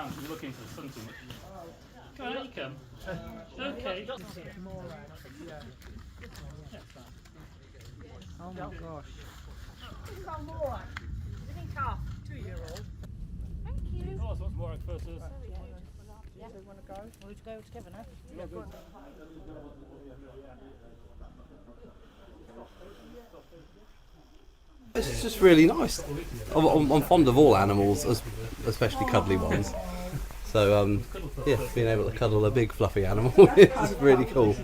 down because you're looking into the sun too much. Come on, you come. Okay. Oh my gosh. This is our Morag. It's a calf, 2-year-old. Thank you. Oh, so what's more first? Yeah. So you want to go? We'll go together now. Yeah, good. It's just really nice. I'm fond of all animals, especially cuddly ones. So yeah, being able to cuddle a big fluffy animal is really cool.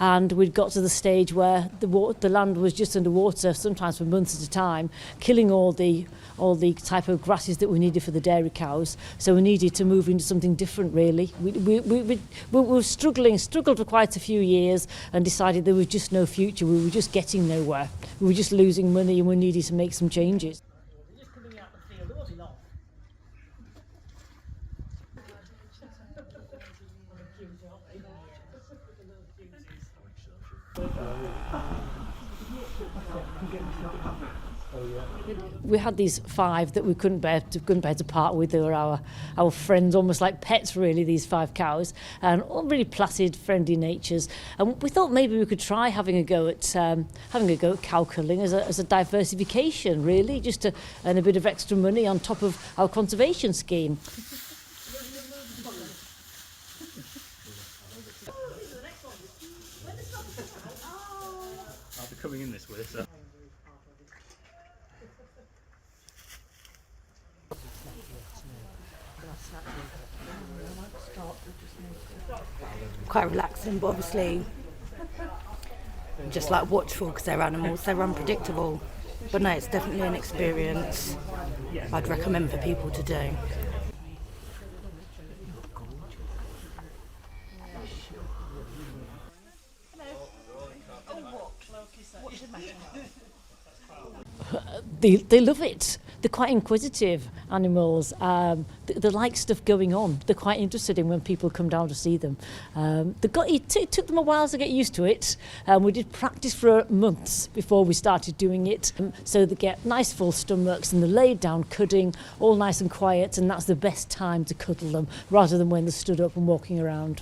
And we'd got to the stage where the land was just underwater, sometimes for months at a time, killing all the type of grasses that we needed for the dairy cows. So we needed to move into something different, really. We were struggled for quite a few years, and decided there was just no future. We were just getting nowhere. We were just losing money, and we needed to make some changes. Just coming out the field, there was enough. We had these 5 that we couldn't bear to part with. They were our friends, almost like pets, really, these 5 cows, and all really placid, friendly natures. And we thought maybe we could try having a go at cowcuddling as a diversification, really, just to earn a bit of extra money on top of our conservation scheme. I'll be coming in this way, so. Quite relaxing, but obviously just like watchful because they're animals, they're unpredictable. But no, it's definitely an experience I'd recommend for people to do. They love it. They're quite inquisitive animals. They like stuff going on. They're quite interested in when people come down to see them. It took them a while to get used to it. We did practice for months before we started doing it. So they get nice full stomachs and they're laid down cudding, all nice and quiet, and that's the best time to cuddle them, rather than when they're stood up and walking around.